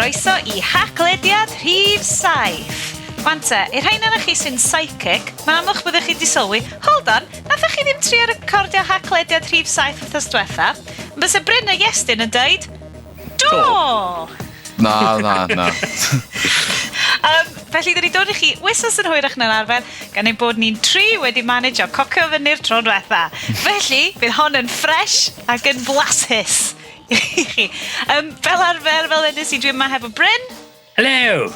Croeso I Haclediad rhif 7. Wante, i'r rhain arach chi sy'n psychic, mae'n amlwch byddwch chi di sylwi, hold on, nathach chi ddim trio recordio Haclediad rhif 7 wrthos diwetha? Bys y Bryn a Iestyn yn dweud, do! Na. Felly, dyn ni dod I chi wysos yn hwyrach na'n arfer, gan ei bod ni'n tri wedi managio cocio fyny'r tro diwetha. Felly, bydd hon yn ffresh ac yn blasus I chi. Fel arfer, fel ydys I, dwi'n yma hefo Bryn. Hello!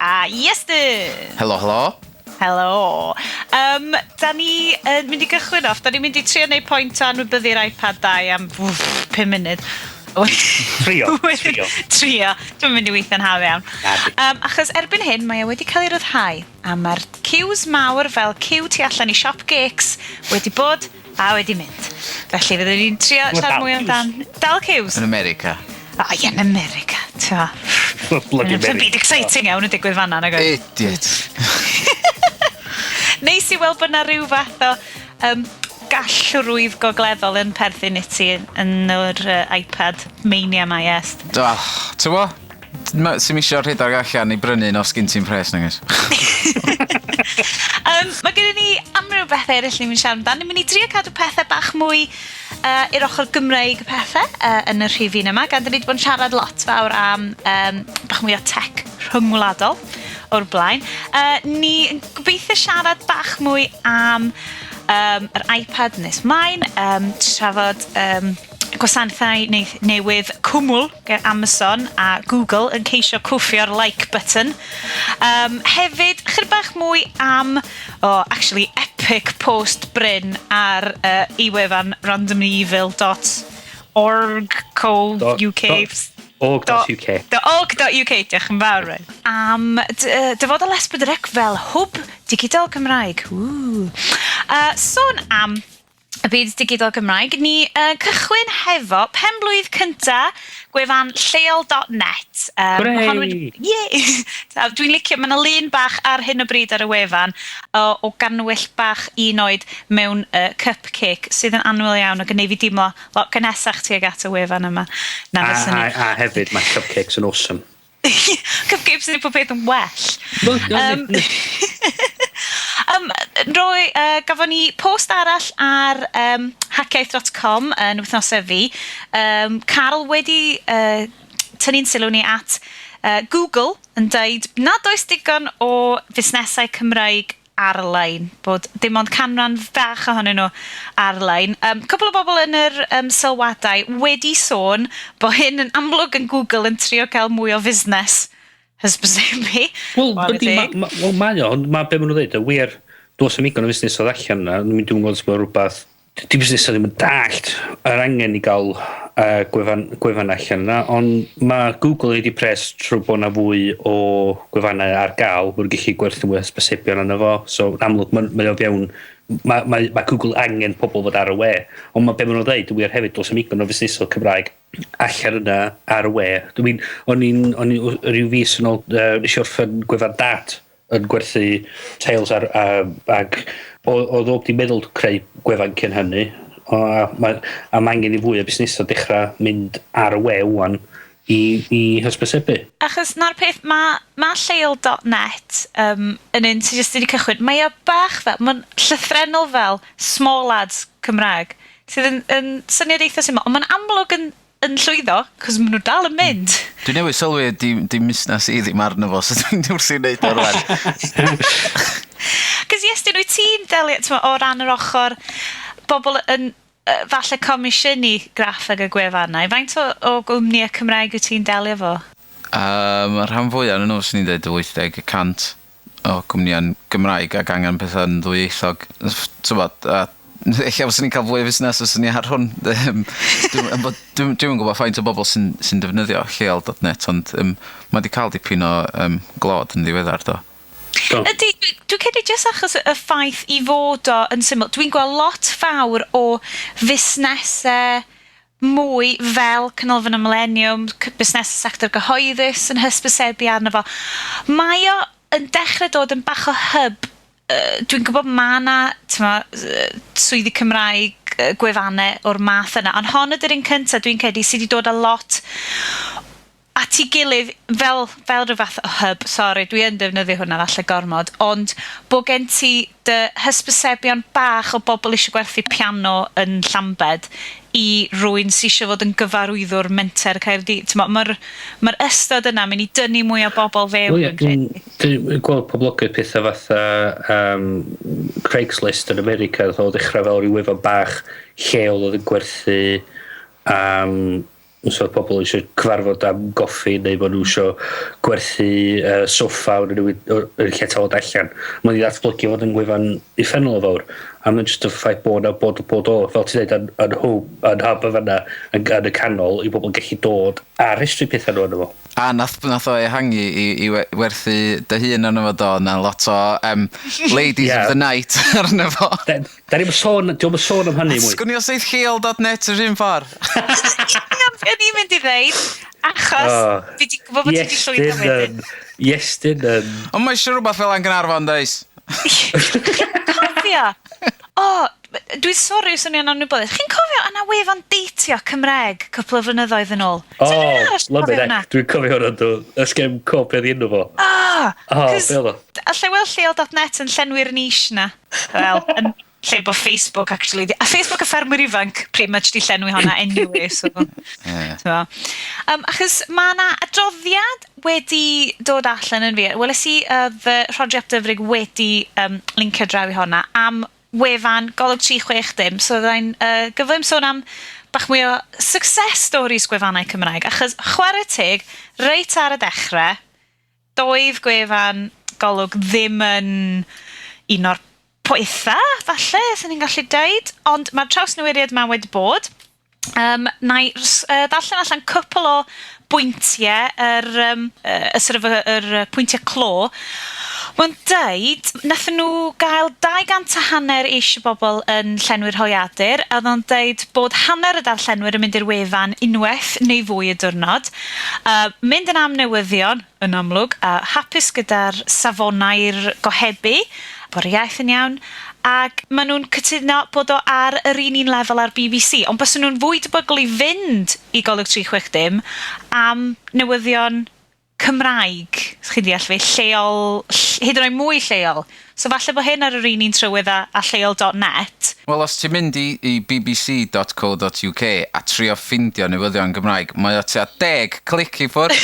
A Iestyn. Helo. Da ni mynd I gychwyn off. Da ni'n mynd I trio neud pwynt o anwybyddu'r iPad 2 am 5 munud. Trio. Dwi'n mynd I weithio'n hawdd iawn. Achos erbyn hyn, mae wedi cael ei ryddhau. A mae'r queues mawr fel queue tu allan I siop geeks wedi bod a wedi mynd. Felly fyddwn ni'n trio siarad mwy amdan. Dal queues? Yn America. Yn America. Bloody America. Yn byd exciting iawn yn digwydd fanna. Idiot. Neis I weld bod na rhyw fath o gallrwydd gogleddol yn perthyn I ti yn yr iPad mania mae est. Ti'n bo? Sy'n misio rhedeg allan I brynu nos gyn ti'n pres nagos. Mae gen ni amryw bethau eraill ni'n mynd siarad amdano. Ni'n mynd I drio cadw pethau bach mwy i'r ochr Gymreig pethau yn y rhifin yma. Gan dyn ni wedi bod yn siarad lot fawr am bach mwy o tech rhyngwladol o'r blaen. Ni'n gobeithio siarad bach mwy am yr iPad nes maen, trafod gwasanaethau newydd cwmwl gan Amazon a Google yn ceisio cwffio'r like button. Hefyd, chyr bach mwy am, epic post Bryn ar i-wefan randomlyevil.org.uk org.uk, diolch yn fawr. Am dyfod o lesbydrec fel hwb digidol Cymraeg. Sôn am y byd digidol Gymraeg, ni cychwyn hefo penblwydd cynta gwefan lleol.net. Dwi'n licio, mae yna lun bach ar hyn o bryd ar y wefan o ganwyll bach un oed mewn cupcake sydd yn annwyl iawn ac yn ei fi dimlo lot gynesach tuag at y wefan yma. A hefyd, mae cupcakes yn awesome. Cupcakes yn ei pob beth yn well. Gafon ni post arall ar hackeith.com yn wythnosau fi. Carl wedi tynnu'n sylw ni at Google yn dweud nad oes digon o fusnesau Cymraeg ar-lein, bod dim ond canran fach ohonyn nhw ar-lein. Cwbl o bobl yn yr sylwadau wedi sôn bod hyn yn amlwg yn Google yn trio cael mwy o fusnes hysbysebu. Wel, mae be maen nhw'n dweud, y wir, dos am igon o fusnes oedd allan na, dwi'n gwybod os bod rhywbeth, di busnes ddim yn dallt yr angen I gael gwefan allan na, ond mae Google wedi pres trwy bod na fwy o gwefannau ar gael, bod gallu gwerthu mwy hysbysebion arno fo, so amlwg mae o fewn, mae Google angen pobl fod ar y we, ond mae be maen nhw'n dweud, wir hefyd dos am igon o fusnes o Cymraeg allan yna ar y we. O'n i'n rhyw fus yn ôl, nes I orffen gwefan dat yn gwerthu tails ag oedd o wedi meddwl creu gwefan cyn hynny a mae angen I fwy o busnesau dechrau mynd ar y we wan I hysbysebu. Achos na'r peth, mae lleol.net yn un sy'n jyst wedi cychwyn, mae o bach fel, mae'n llythrenol fel small ads Cymraeg sydd yn syniad eitha syml, ond mae'n amlwg yn llwyddo, cos maen nhw dal yn mynd. Dwi'n newid sylwi di busnes I ddim arno fo, so dwi'n wrthi'n neud o'r wan. Cos Iestyn, wyt ti'n delio o ran yr ochr bobl yn falle comisiynu graffeg y gwefannau. Faint o gwmnïau Cymraeg wyt ti'n delio fo? Mae'r rhan fwyaf yn nhw sy'n ni'n dweud 80% o gwmnïau'n Gymraeg ac angen pethau'n ddwyieithog. Eich fos ni'n cael fwy o fusnes os ni ar hwn. Dwi'n gwybod faint o bobl sy'n defnyddio lleol.net, ond mae wedi cael dipyn o glod yn ddiweddar do. Dwi'n credu jyst achos y ffaith I fod o yn syml. Dwi'n gweld lot fawr o fusnesau mwy fel Canolfan y Millennium, busnesau sector gyhoeddus yn hysbysebu arno fo. Mae o yn dechrau dod yn bach o hub. Dwi'n gwybod mae yna swyddi Cymraeg gwefannau o'r math yna, ond hon ydy'r un cyntaf dwi'n credu sydd wedi dod a lot at I gilydd fel rhyw fath o hub, sori, dwi yn defnyddio hwnna falle gormod, ond bod gen ti dy hysbysebion bach o bobl eisiau gwerthu piano yn Llambed I rwy'n sy'n eisiau fod yn gyfarwyddwr menter Caerdydd. Mae'r ystod yna mynd I dynnu mwy o bobl fewn. Dwi'n gweld poblogaeth pethau fatha Craigslist yn America, oedd o ddechrau fel rhyw wefan bach lleol oedd yn gwerthu so pobl eisiau cyfarfod am goffi neu bod nhw eisiau gwerthu soffa yn lle tawod allan. Mae'n I ddatblygu fod yn gwefan uffernol o fawr. A mae'n just y ffaith bod fel ti'n dweud, yn hub y fanna yn y canol I bobl yn gallu dod a restru pethau nhw yno fo. A nath o ehangu I werthu dy hun arno fo do, na lot o ladies of the night arno fo. Da ni'n sôn am hynny mwy. Sgwni o sythcheol.net yr un ffordd. Yn i'n mynd I ddeud, achos fi di gwybod bod ti di llwyddo wedyn. Iestyn yn... Ond mae eisiau rhywbeth fel Angynarfon, does? Cofio? Dwi'n sori os o'n i'n anwybodus. Chi'n cofio yna wefan deitio Cymreg cwpl o flynyddoedd yn ôl? Dwi'n cofio hwnna dwi'n ysgem copiad unno fo. Llewel lleol.net yn llenwi'r niche na. Wel, yn lle bod Facebook actually. A Facebook y ffermwyr ifanc pretty much di llenwi honna anyway. So, achos mae yna adroddiad wedi dod allan yn fi. Weles I fy Rhodriap Dyfrig wedi lincio draw I honna am wefan golwg 360. So dda'n gyflym sôn am bach mwy o success stories gwefannau Cymraeg. Achos chwarae teg, reit ar y dechrau, doedd gwefan golwg ddim yn un o'r poetha, falle, sy'n ni'n gallu deud, ond mae'r trawsnewiriad yma wedi bod. Na I darllen allan cwpl o bwyntiau, yr pwyntiau clo. Mae'n deud, nathon nhw gael 250 eisiau bobl yn llenwi'r holiadur, a ddo'n deud bod hanner y darllenwyr yn mynd i'r wefan unwaith neu fwy y diwrnod. Mynd yn amnewyddion, yn amlwg, hapus gyda'r safonau'r gohebu, bod yr iaith yn iawn, ac maen nhw'n cytuno bod o ar yr un lefel ar BBC, ond bys nhw'n fwy debygol I fynd I golwg 360 am newyddion Cymraeg, chi'n deall fi, lleol, hyd yn oed mwy lleol. So falle bod hyn ar yr un trywydd a lleol.net. Wel, os ti'n mynd I bbc.co.uk a trio ffindio newyddion Gymraeg, mae o tua 10 clic I ffwrdd.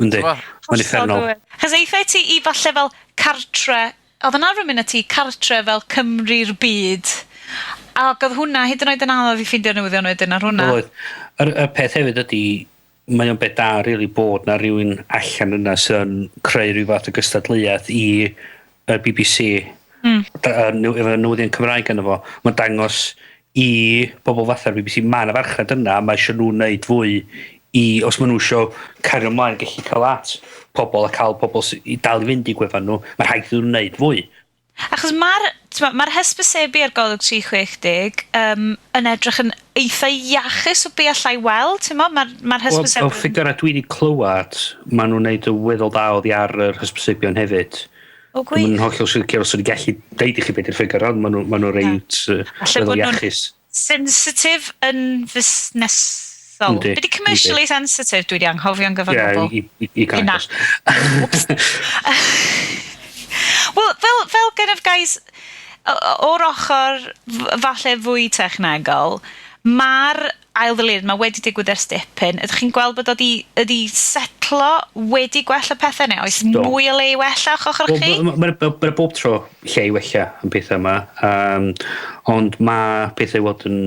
Yndi. Mae'n uffernol. Chos eithaf ti I falle fel cartre, oedd yn arfer mynd â ti cartre fel Cymru'r byd. Ac oedd hwnna, hyd yn oed yn anodd I ffindio newyddion wedyn ar hwnna. Y peth hefyd ydy, mae o'n beth da really bod na rhywun allan yna sy'n creu rhyw fath o gystadleuaeth I BBC. Efo newyddion Cymraeg yna fo. Mae'n dangos I bobl fatha'r BBC. Mae'n farchnad yna, mae eisiau nhw'n neud fwy os maen nhw eisiau cario ymlaen gallu cael at pobl a cael pobl I dal I fynd I gwefan nhw, mae'n rhaid nhw'n neud fwy. Achos mae'r hysbysebu ar golwg 360 yn edrych yn eitha iachus o be allai weld, mae'r hysbysebu... O ffigura dwi wedi clywed, maen nhw'n neud y weddol da oddi ar yr hysbysebion hefyd. O gwych. Mae'n hollol sy'n gallu deud I chi beth i'r ffigur, ond maen nhw'n reid weddol iachus. Sensitif yn fusnesol. Byddi commercially sensitive dwi wedi anghofio'n gyfer bobl. I cael. Wel, fel kind of guys, o'r ochr falle fwy technegol, mae'r ail ddilyn, mae wedi digwydd ers dipyn. Ydych chi'n gweld bod ydi setlo wedi gwella pethau neu? Oes mwy o le I wella o'ch ochr chi? Mae'n bob tro lle I wella yn pethau yma. Ond mae pethau weld yn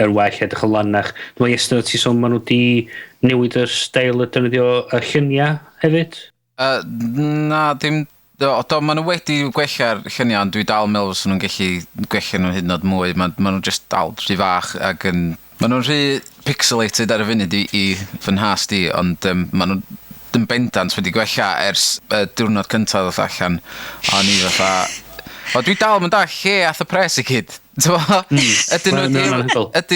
well edrych yn lanach. Dwi'n ystod ti sôn maen nhw wedi newid yr steil y dynyddio y lluniau hefyd? Na, dim... Do, maen nhw wedi gwella'r lluniau, ond dwi dal meddwl os nhw'n gallu gwella nhw'n hyd yn oed mwy. Maen nhw just dal rhy fach ac yn... Maen nhw'n rhy pixelated ar y funud I fy nhas di, ond maen nhw'n bendant wedi gwella ers diwrnod cyntaf ddoth allan. O ni fatha... O, dwi dal yn dall lle ath y pres I gyd. Ydy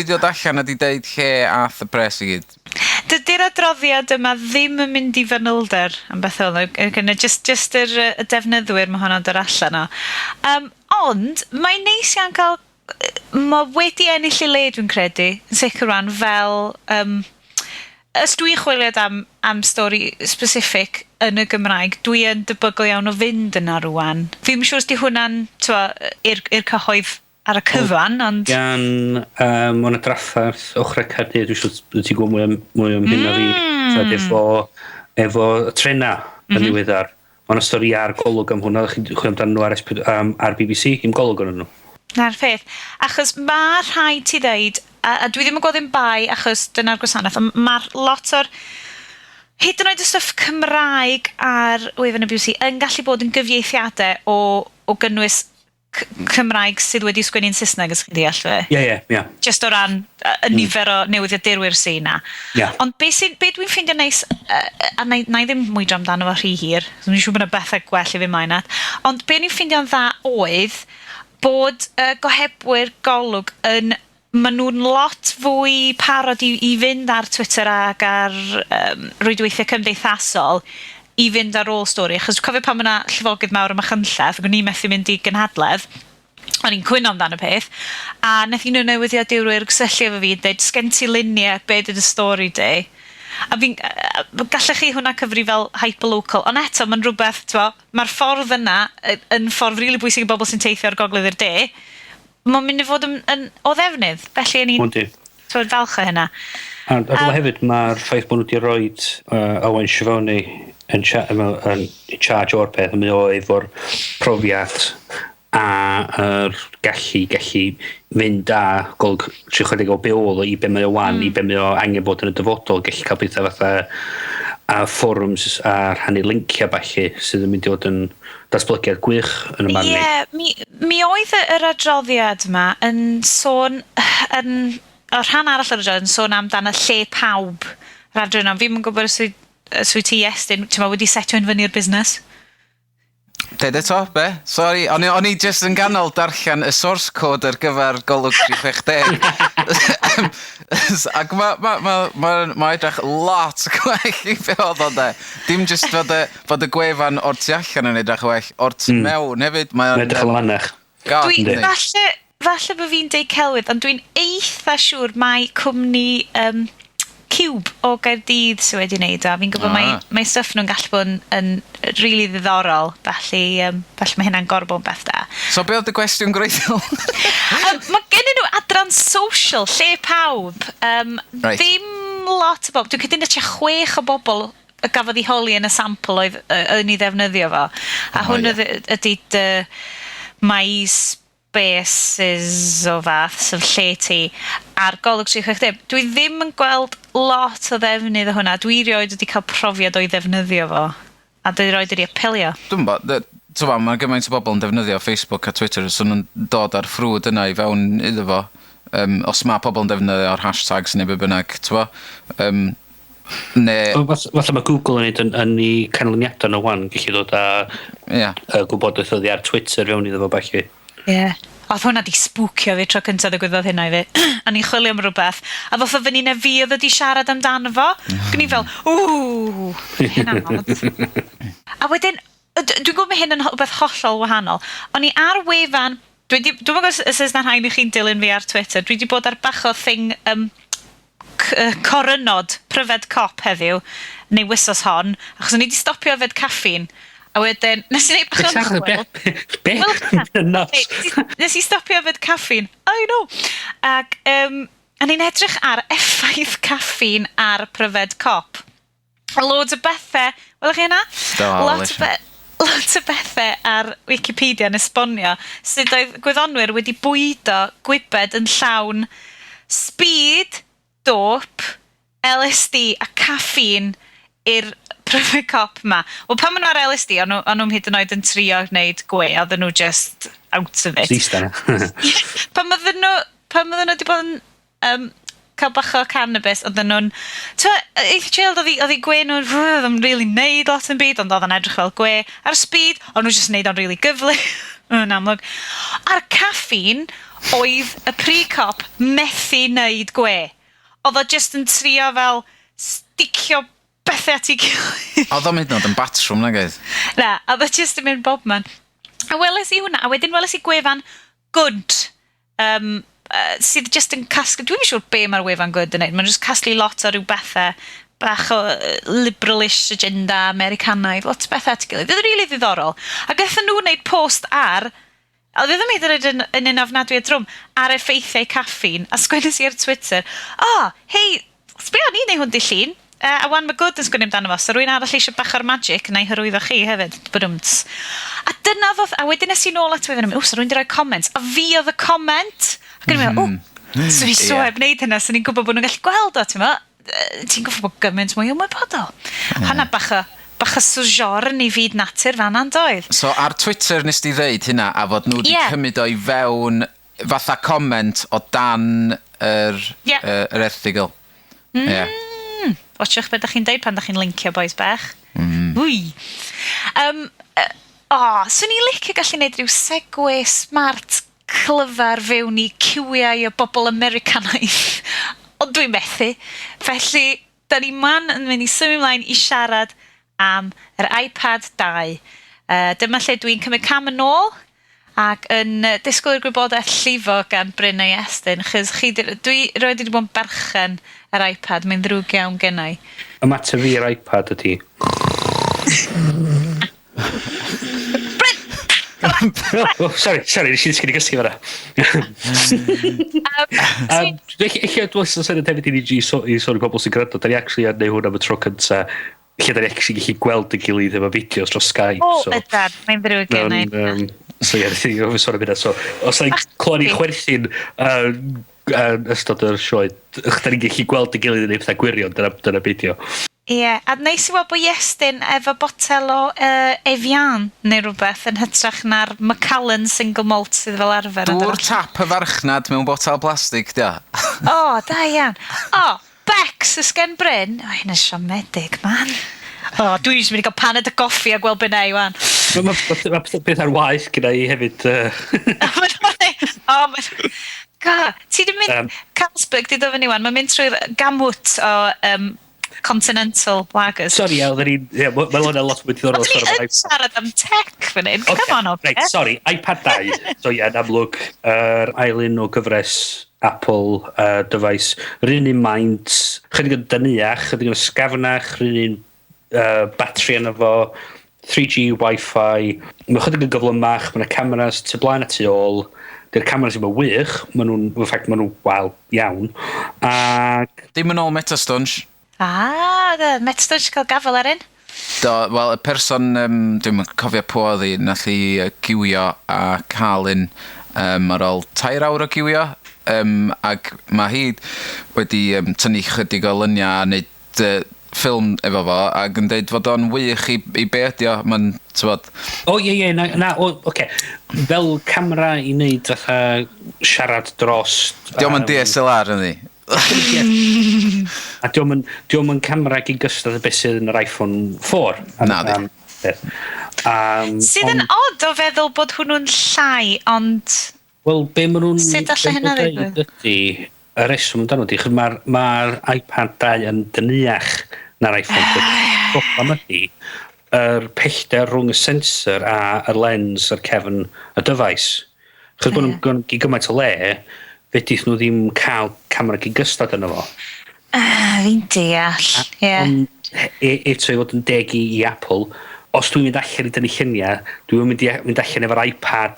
dod allan a di deud lle ath y pres I gyd. Dydy'r adroddiad yma ddim yn mynd I fanylder am beth o'n just yr defnyddwyr mae hwnna'n dod allan o. Ond, mae'n neis iawn cael... Mae wedi ennill I le dwi'n credu, yn sicr rhan fel Os dwi'n chwiliad am stori specific yn y Gymraeg, dwi yn debygol iawn o fynd yna rwan. Fi'n siŵr os di hwnna'n i'r cyhoedd ar y cyfan, ond... Gan, o'n y draffarth ochr y Caerdydd, dwi'n siŵr ti'n gwybod mwy am hyn o fi. Efo trena yn ddiweddar. Mae'n stori ar golwg am hwnna, chi'n chwilio amdano nhw ar BBC, dim golwg yn nhw. Na'r peth. Achos mae rhaid ti ddeud, a dwi ddim yn gweld yn bai achos dyna'r gwasanaeth, ond mae lot o'r... Hyd yn oed y stwff Cymraeg ar wefan y BBC yn gallu bod yn gyfieithiadau o gynnwys Cymraeg sydd wedi sgwennu'n Saesneg ys chi deall fe. Ie. Just o ran y nifer o newyddiadurwyr sy'n na. Ond be dwi'n ffeindio neis, a na i ddim mwydro amdano fo rhy hir, dwi'n siŵr bod yna bethau gwell i fi mae'n at, ond be ni'n ffeindio'n dda oedd bod gohebwyr golwg yn... Maen nhw'n lot fwy parod i fynd ar Twitter ac ar rwydweithiau cymdeithasol i fynd ar ôl stori. Achos cofio pan yna llifogydd mawr yma chynlleth, ac o'n i'n methu mynd i gynhadledd, o'n i'n cwyno amdano peth, a wnaeth un o newyddiadurwyr gysylltu efo fi, dweud, sgen ti luniau, be dyd y stori di? A fi'n, gallech chi hwnna cyfri fel hyperlocal, ond eto, mae'n rhywbeth, mae'r ffordd yna yn ffordd rili bwysig i bobl sy'n teithio ar gogledd i'r de, mae'n mynd i fod o ddefnydd, felly yn i'n falch o hynna. A hefyd, mae'r ffaith bod nhw wedi rhoi Owen Schiavone yn charge o'r peth, yn mynd o efo'r profiad a gallu fynd a golwg 30 o beol i be mae o wan, i be mae o angen bod yn y dyfodol, gallu cael bethau fatha a fforums a rhannu lincia falle sydd yn mynd i fod yn datblygiad gwych yn y man ni. Mi oedd yr adroddiad yma yn sôn, o rhan arall yr adroddiad yn sôn amdano lle pawb yr adroddiad yna. Fi'n gwybod os wyt ti Estyn, ti'n wedi setio yn fyny'r busnes? Deud eto, be? Sorry, o'n i just yn ganol darllen y source code ar gyfer golwg 360. Ac mae edrych lot gwell i be oedd o de. Dim just fod y gwefan o'r tu allan yn edrych well, o'r tu mewn hefyd. Mae'n edrych yn lannach. Falle bod fi'n deud celwydd, ond dwi'n eitha siŵr mae cwmni Cube o Gaerdydd sydd wedi wneud o. Fi'n gwybod mae stuff nhw'n gallu bod yn really ddiddorol, felly mae hynna'n gorbon beth da. So be oedd y gwestiwn gwreiddiol? Mae gennyn nhw adran social, lle pawb. Ddim lot o bobl. Dwi'n cydyn tua 6 o bobl y gafodd ei holi yn y sampl oedd yn ei ddefnyddio fo. A hwn ydy MySpaces o fath, sef lle ti, ar golwg 360. Dwi ddim yn gweld lot o ddefnydd o hwnna. Dwi rioed wedi cael profiad o'i ddefnyddio fo. A dwi rioed wedi apelio. Dwi'n bod, mae gymaint o bobl yn defnyddio Facebook a Twitter, so nhw'n dod ar ffrwd yna i fewn iddo fo. Os mae pobl yn defnyddio'r hashtags neu be bynnag, falle mae Google yn neud yn ei canlyniadau nhw wan, gallu dod a gwybodaeth oddi ar Twitter fewn iddo fo bachu. Ie. Oedd hwnna di spwcio fi tro cyntaf ddigwyddodd hynna i fi. A ni'n chwilio am rhywbeth. A ddoth o fyny na fi oedd wedi siarad amdano fo. Gwyn i fel, hynna'n od. A wedyn, dwi'n gwybod mae hyn yn rhywbeth hollol wahanol. O'n i ar wefan, dwi'n gwybod os ys na rhain i chi'n dilyn fi ar Twitter, dwi wedi bod ar bach o thing corynod, pryfed cop heddiw, neu wysos hon, achos o'n i wedi stopio yfed caffein. A wedyn, nes i wneud bach o'n chwil. Nes i stopio yfed caffein. I know. Ac a ni'n edrych ar effaith caffein ar pryfed cop. Loads o bethau. Welwch chi hynna? Loads o bethau ar Wikipedia yn esbonio sydd oedd gwyddonwyr wedi bwydo gwybod yn llawn speed, dope, LSD a caffeine i'r pryfed cop yma. Wel, pan maen nhw ar LSD, o'n nhw'n hyd yn oed yn trio gwneud gwe, oedd nhw just out of it. Sistan. Pan oedden nhw wedi bod yn cael bach o cannabis, oedden nhw'n... Eith child, oedd i gwe nhw'n... Oedd nhw'n really neud lot yn byd, ond oedd yn edrych fel gwe. Ar speed, oedd nhw'n just neud o'n really gyflu. Yn amlwg. Ar caffeine, oedd y pre-cop methu neud gwe. Oedd o just yn trio fel sticio bethau at ei gilydd. Oedd o'n mynd yn batrwm na gaeth? Na, oedd o just yn mynd bob man. A weles i hwnna, a wedyn weles i gwefan good, sydd just yn casglu, dwi'n siŵr be mae'r wefan good yn neud, mae'n just casglu lot o rhyw bethau bach o liberalish agenda Americanaidd, lot o bethau at ei gilydd. Oedd yn rili ddiddorol. A gaethon nhw wneud post ar, a ddim ei ddweud yn un ofnadwy o drwm, ar effeithiau caffein, a sgwennes i ar Twitter, hei, sbio ni neu hwn di llun, a wan mae good yn sgwennu amdano fo, so rwy'n arall eisiau bach o'r magic, neu hyrwyddo chi hefyd, bydwmt. A dyna ddodd, a wedyn nes i nôl at wedyn, so rwy'n di roi comments, a fi oedd y comment, ac yn meddwl, so ni so heb wneud hynna, so ni'n gwybod bod nhw'n gallu gweld o, ti'n gwybod bod gymaint mwy ymwybodol. Hanna bach o sŵjorn i fyd natur fan andoedd. So ar Twitter nes di ddeud hynna, a fod nhw wedi cymryd o'i fewn fatha comment o dan yr erthigol. Watchwch beth ydych chi'n deud pan ydych chi'n lincio boys bech. Wy. Swn i'n licio gallu gwneud rhyw segwe smart clyfar fewn i cywiau o bobl Americanaidd. Ond dwi'n methu. Felly, da ni man yn mynd i symud ymlaen i siarad am yr iPad 2. Dyma lle dwi'n cymryd cam yn ôl ac yn disgwyl i'r gwybodaeth llifo gan Bryn a Estyn. Dwi roed wedi bod yn berchen yr iPad, mae'n ddrwg iawn gennau. Y mater fi yr iPad ydi. Bryn! Sorry, nes i'n sgyn i gysgu fanna. Eich dwi'n sy'n hefyd i ni i sôn i pobl sy'n gwrando, da ni actually yn neud hwn am y tro cynta, lle da ni actually gallu gweld y gilydd efo fideos dros Skype. Ydad, mae'n ddrwg gennau. So ie, dwi'n sôn am hynna. So, os da ni'n clon i chwerthin ystod yr sioe, da ni'n gallu gweld y gilydd yn ei pethau gwirion, dyna beidio. Ie, a neis i weld bod Iestyn efo botel o Evian neu rhywbeth yn hytrach na'r Macallan single malt sydd fel arfer. Dŵr tap y farchnad mewn botel plastig, dia. Da iawn. Bex, ysgen Bryn. Hyn yn siomedig, man. Dwi'n just mynd i gael paned y goffi a gweld bynau, wan. Mae beth ar waith gyda i hefyd. Ti di mynd, Carlsberg, di ddod fyny, wan, mae'n mynd trwy'r gamwt o continental lagers. Sorry, mae'n hwnna lot mwy diddorol. Ond ni yn siarad am tech fan hyn, come on, Right, sorry, iPad 2. So yn amlwg, yr ailyn o gyfres Apple device, rhywun un maint, chydig yn dyniach, chydig yn ysgafnach, rhywun batri yna fo, 3G, Wi-Fi, mae chydig yn gyflymach, mae yna cameras tu blaen a tu ôl, dy'r cameras yma wych, maen nhw'n wael iawn. Dim yn ôl Metastunch. Metastunch cael gafel ar un? Wel, y person, dwi'n cofio po oedd hi, nath i giwio a cael un ar ôl 2 awr o giwio, ac mae hi wedi tynnu chydig o lyniau a wneud ffilm efo fo, ac yn dweud fod o'n wych i be ydi o, mae'n, tywod... oce. Fel camera i wneud fatha siarad dros... Diolch yn DSLR yn di. A diolch yn camera gyn gystod y beth sydd yn yr iPhone 4. Na di. Sydd yn odd o feddwl bod hwnnw'n llai, ond... Wel, be maen nhw'n... Sut alle hynna ddigwydd? Ydy, y reswm amdano di, mae'r iPad 2 yn dyniach na'r iPhone 4. Problem ydy, yr pellter rhwng y sensor a y lens ar cefn y device. Chos bod nhw'n gymaint o le, fedith nhw ddim cael camera gyd-gystad yno fo. Fi'n deall, ie. Eto i fod yn deg i Apple, os dwi'n mynd allan i dynnu lluniau, dwi'n mynd allan efo'r iPad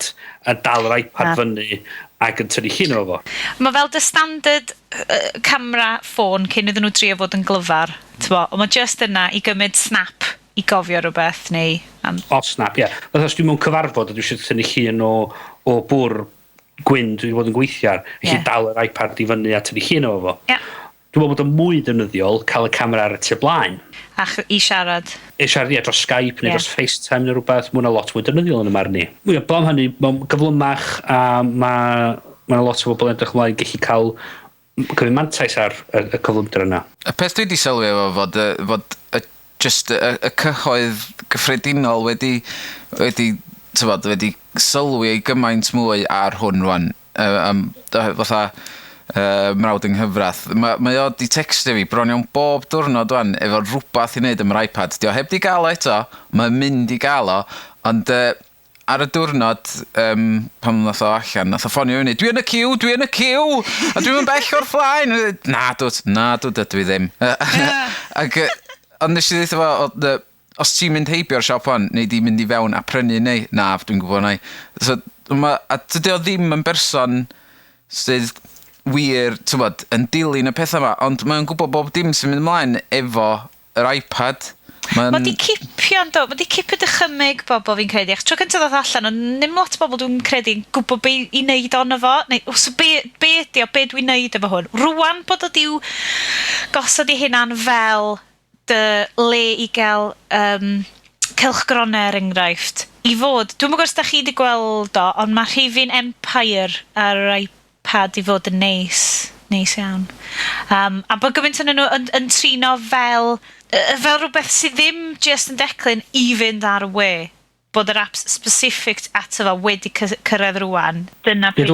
a dal yr iPad fyny ac yn tynnu llun o fo. Mae fel dy standard camera ffôn cyn iddyn nhw drio fod yn glyfar. Ond mae just yna i gymryd snap i gofio rhywbeth neu... snap, ie. Os dwi'n mewn cyfarfod a dwi'n eisiau tynnu llun o bwr gwyn dwi'n bod yn gweithio ar, eich dal yr iPad i fyny a tynnu llun o fo. Dwi'n meddwl bod yn mwy ddefnyddiol cael y camera ar y tu blaen. I siarad. Dros Skype neu dros FaceTime neu rhywbeth, mae'n lot mwy ddefnyddiol yn y marn ni. Blom hynny, mae'n gyflymach a mae'n lot o bobl edrych ymlaen gallu cael cyfyn mantais ar y cyflymder yna. Y peth dwi wedi sylwi efo fod y cyhoedd gyffredinol wedi sylwi gymaint mwy ar hwn rwan. Fatha mrawd yng Nghyfrath. Mae o di textio fi bron iawn bob diwrnod wan efo rhywbeth i wneud am yr iPad. Dio heb di gael o eto, mae'n mynd i gael o, ond ar y diwrnod, pan nath o allan, nath o ffonio fyny, dwi yn y ciw, a dwi'n bell o'r flaen. Na, dydw I ddim. Ac, ond nes I ddeitha fo, os ti'n mynd heibio'r siop hon, neu di mynd I fewn a prynu neu, na, dwi'n gwybod neu. So, a dydy o ddim yn berson sydd wir, ti'n bod, yn dilyn y pethau yma, ond mae'n gwybod bob dim sy'n mynd ymlaen efo yr iPad. Mae di cipio dychymyg bobl fi'n credu, ach tro cyntaf ddoth allan, ond ddim lot o bobl dwi'n credu yn gwybod be I wneud ono fo, neu os be ydi o, be dwi'n wneud efo hwn. Rwan bod o diw gosod I hynna'n fel dy le I gael cylchgronau enghraifft. I fod, dwi'n mwyn gwrs da chi wedi gweld o, ond mae rhifin Empire ar yr iPad I fod yn neis iawn. A bod gymaint yn nhw yn trino fel rhywbeth sydd ddim just yn declyn I fynd ar y we. Bod yr apps specific ato fo wedi cyrraedd rwan. Dyna pryd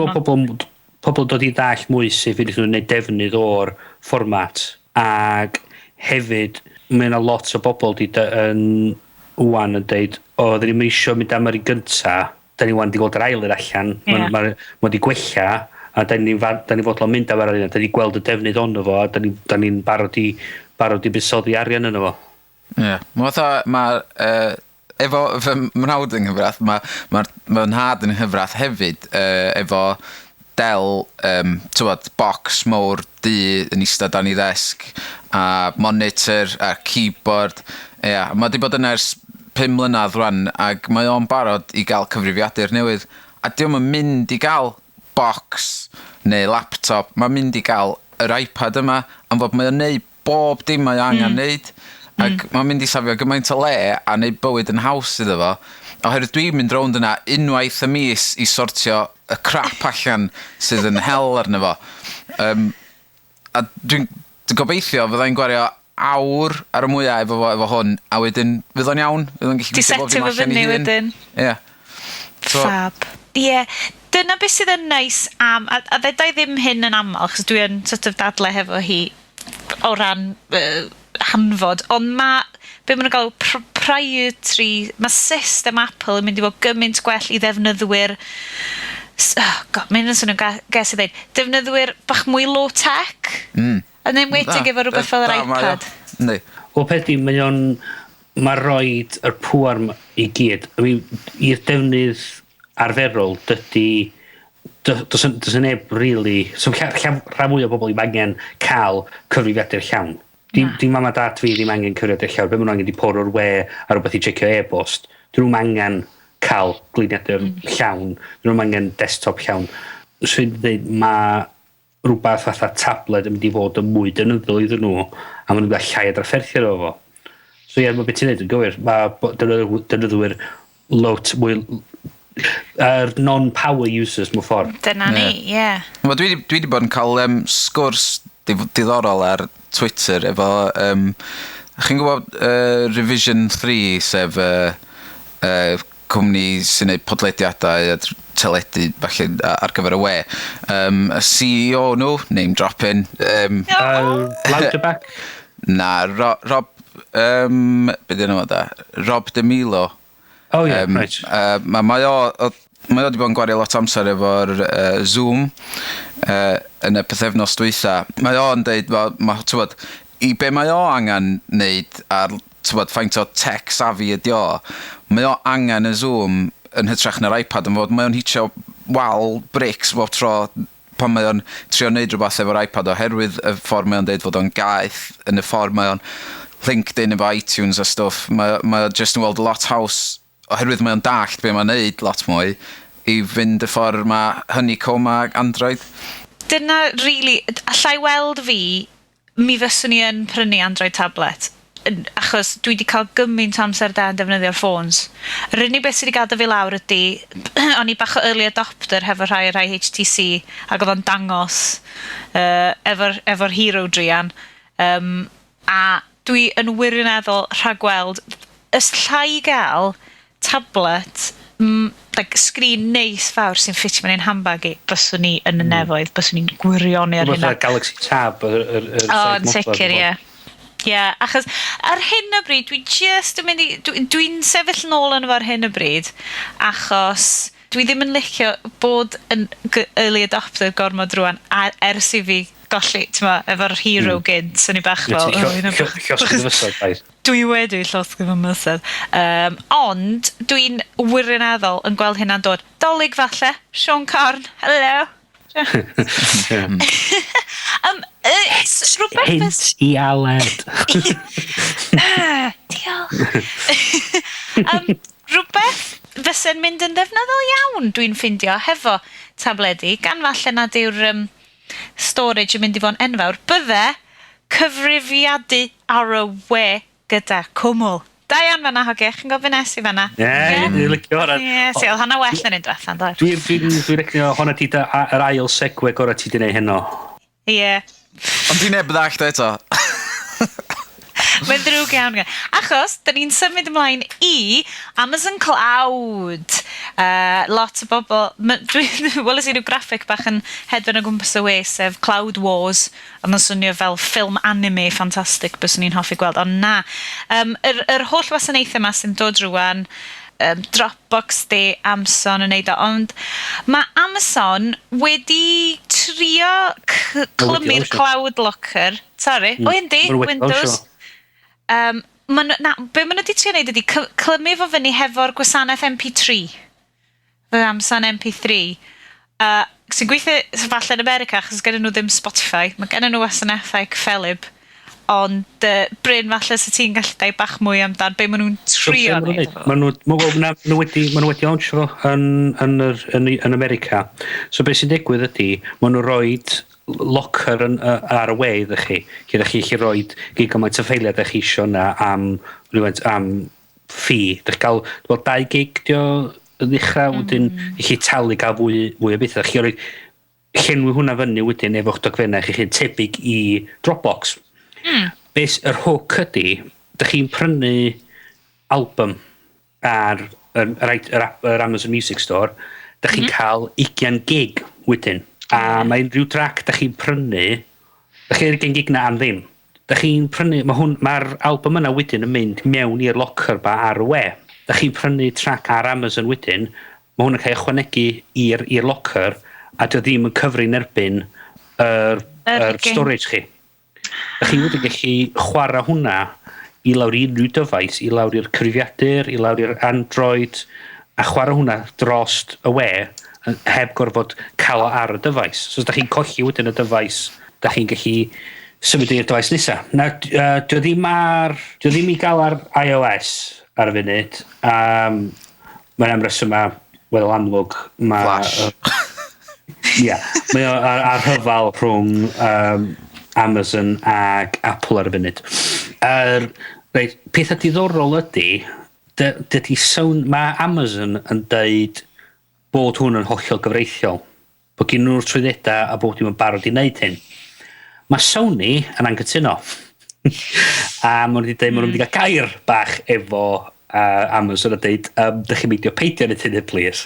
pobl dod I ddall mwy sydd fydd nhw'n gwneud defnydd o'r fformat. Ac hefyd, mae yna lot o bobl yn wan yn deud, dyn ni'n eisiau mynd am yr un gynta, dyn ni wan wedi gweld yr ail yr allan, mae wedi gwella, a dyn ni fodlon mynd am yr arian, dyn ni gweld y defnydd ono fo, a dyn ni'n barod I buddsoddi arian yno fo. Ie, efo fy mrawd yng Nghyfrath, mae nhad yng Nghyfrath hefyd, efo del, tywod, bocs mawr du yn eistedd dan I ddesg, a monitor, a keyboard, mae wedi bod yna ers 5 mlynedd rwan, ac mae o'n barod I gael cyfrifiadur newydd, a diolch yn mynd I gael box neu laptop, mae'n mynd I gael yr iPad yma, am fod mae'n neud bob dim mae angen neud, ac mae'n mynd I safio gymaint o le a neud bywyd yn haws iddo fo, oherwydd dwi'n mynd rownd yna unwaith y mis I sortio y crap allan sydd yn hel arno fo. A dwi'n gobeithio fyddai'n gwario awr ar y mwyaf efo hwn, a wedyn fydd o'n iawn, fydd o'n gallu gweithio bob dim allan I hun. Ie. Fab. Ie. Dyna beth sydd yn neis am, a ddedai ddim hyn yn aml, chos dwi yn sort of dadle hefo hi o ran hanfod, ond be maen nhw'n gael proprietary, mae system Apple yn mynd I fod gymaint gwell I ddefnyddwyr, mae'n swnio'n ges I ddeud, defnyddwyr bach mwy low-tech, yn enwedig efo rhywbeth fel yr iPad. O peth mae roed yr pŵar I gyd, i'r defnydd arferol, does neb really, so rhan mwy o bobl I angen cael cyfrifiadur llawn. Dim mam a dad fi ddim angen cyfrifiadur llawn, be maen nhw angen I pôr o'r we a rhywbeth I checio e-bost. Dyn nhw'n angen cael gliniadur llawn, dyn nhw'n angen desktop llawn. So i'n dweud, mae rhywbeth fatha tablet yn mynd I fod yn mwy dynnyddol iddyn nhw, a maen nhw'n gael llai o drafferthio o fo. So ie, mae beth i'n dweud yn gywir, mae dynnyddwyr mwy non-power users mewn ffordd. Dyna ni, ie. Dwi wedi bod yn cael sgwrs diddorol ar Twitter efo, chi'n gwybod Revision 3, sef cwmni sy'n neud podlediadau a teledu falle ar gyfer y we. Y CEO nhw, name dropping. Louderback? Na, Rob, beth yna da? Rob DeMilo. Oh yeah, right. Mae o wedi bod yn gwario lot amser efo'r Zoom yn y pethefnos dwytha. Mae o'n deud, I be mae o angen neud ar faint o tech savvy ydi o, mae o angen y Zoom yn hytrach na'r iPad yn fod mae o'n hitio wal bricks bob tro pan mae o'n trio neud rhywbeth efo'r iPad oherwydd y ffordd mae o'n deud fod o'n gaeth yn y ffordd mae o'n LinkedIn efo iTunes a stwff. Mae o just yn weld lot haws oherwydd mae o'n dallt be mae'n neud lot mwy I fynd y ffordd mae Honeycomb a Android. Dyna really, allai weld fi, mi fyswn I yn prynu Android tablet, achos dwi wedi cael gymaint amser da yn defnyddio'r ffôns. Yr unig beth sydd wedi gadael fi lawr ydy, o'n I bach o early adopter hefo rhai HTC, ac oedd o'n dangos efo'r Hero Drian. A dwi yn wirioneddol rhagweld, ys llai gael tablet, like sgrin neis fawr sy'n ffitio mewn ein handbag I, byswn I yn y nefoedd, byswn i'n gwirioni ar hynna. Galaxy Tab. Yn sicr, ie. achos ar hyn o bryd, dwi'n sefyll nôl yn ar hyn o bryd, achos dwi ddim yn licio bod yn early adopter gormod rwan, ers I fi golli, efo'r hero gynt, sy'n I bach fel... Llosg y fysod, baid. Dwi wedi llosg y fysod. Ond dwi'n wirioneddol yn gweld hynna'n dod. Dolyg falle, Sean Corn, hello. Hint I Aled. Diolch. Rhywbeth fysa'n mynd yn ddefnyddol iawn, dwi'n ffindio, hefo tabledi, gan falle nad yw'r storage yn mynd I fo'n enfawr, bydde cyfrifiadu ar y we gyda cwmwl. Da iawn fanna, hogech, chi'n gofyn nes I fanna? Dwi'n licio hwnna. Oedd hwnna well na'n un diwethaf, dod. Dwi'n recnio hwnna ti yr ail segwe gorau ti di neud heno. Ond di neb ddallt eto. Mae'n ddrwg iawn. Achos, da ni'n symud ymlaen I Amazon Cloud. Lot o bobl... Weles I rhyw graffic bach yn hedfan o gwmpas y we, sef Cloud Wars. A mae'n swnio fel ffilm anime ffantastig bys ni'n hoffi gweld. Ond na, yr holl wasanaethau yma sy'n dod rwan, Dropbox di Amazon yn neud o. Ond mae Amazon wedi trio clymu'r Cloud Locker. Sorry, yndi, Windows. Be maen nhw wedi trio wneud ydy clymu fo fyny hefo'r gwasanaeth MP3. Fy Amazon MP3. Sy'n gweithio falle yn America, achos gen nhw ddim Spotify. Mae gen nhw wasanaethau cyffelib. Ond bryn falle sy'n ti'n gallu dau bach mwy amdan be maen nhw'n trio wneud. Maen nhw wedi launch fo yn America. So beth sy'n digwydd ydy, maen nhw roed locker ar y we ddech chi. Lle ddech chi roed gigabyte o ffeiliau ddech chi isio na am ffi. Ddech gael 2 gig dio yn ddechrau, wedyn i chi talu gael fwy o beth. Ddech chi roed llenwi hwnna fyny wedyn efo'ch dogfennau chi chi'n tebyg I Dropbox. Beth yr hook ydy, ddech chi'n prynu album ar Amazon Music Store, ddech chi'n cael 20 gig wedyn. A mae unrhyw track da chi'n prynu, da chi'n gen gig na am ddim. Da chi'n prynu, mae'r album yna wedyn yn mynd mewn i'r locker ba ar y we. Da chi'n prynu track ar Amazon wedyn, mae hwnna'n cael ychwanegu i'r locker, a dy ddim yn cyfri'n erbyn yr storage chi. Da chi wedyn gallu chwarae hwnna I lawr I unrhyw dyfais, I lawr i'r cyfrifiadur, I lawr i'r Android, a chwarae hwnna drost y we, heb gorfod cael o ar y dyfais. So os da chi'n colli wedyn y dyfais, da chi'n gallu symud i'r dyfais nesa. Na, dio ddim I gael ar iOS ar y funud. Mae'n am reswm wel amlwg. Flash. Mae ar hyfal rhwng Amazon ag Apple ar y funud. Peth diddorol ydy, mae Amazon yn deud bod hwn yn hollol gyfreithiol. Bod gen nhw'r trwyddedau a bod nhw'n barod I wneud hyn. Mae Sony yn anghytuno. A maen nhw wedi dweud, maen nhw wedi cael gair bach efo Amazon a dweud, dych chi'n meidio peidio yn y tynnu, please.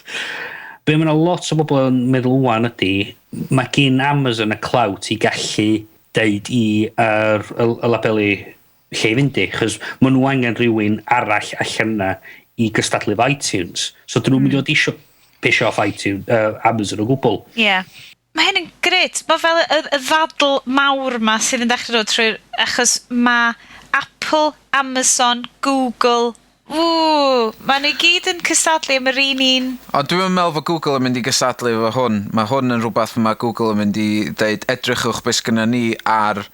Be mae yna lot o bobl yn meddwl wan ydy, mae gen Amazon y clout I gallu deud I y labelu lle I fynd I, chos maen nhw angen rhywun arall allan yna I gystadlu efo iTunes. So dyn nhw'n mynd I fod isio pisio off iTunes, Amazon o gwbl. Mae hyn yn gret. Mae fel y ddadl mawr ma sydd yn dechrau dod trwy, achos mae Apple, Amazon, Google, mae nhw gyd yn cystadlu am yr un. O, dwi'n meddwl fod Google yn mynd I gysadlu efo hwn. Mae hwn yn rhywbeth mae Google yn mynd I dweud edrychwch beth gynna ni ar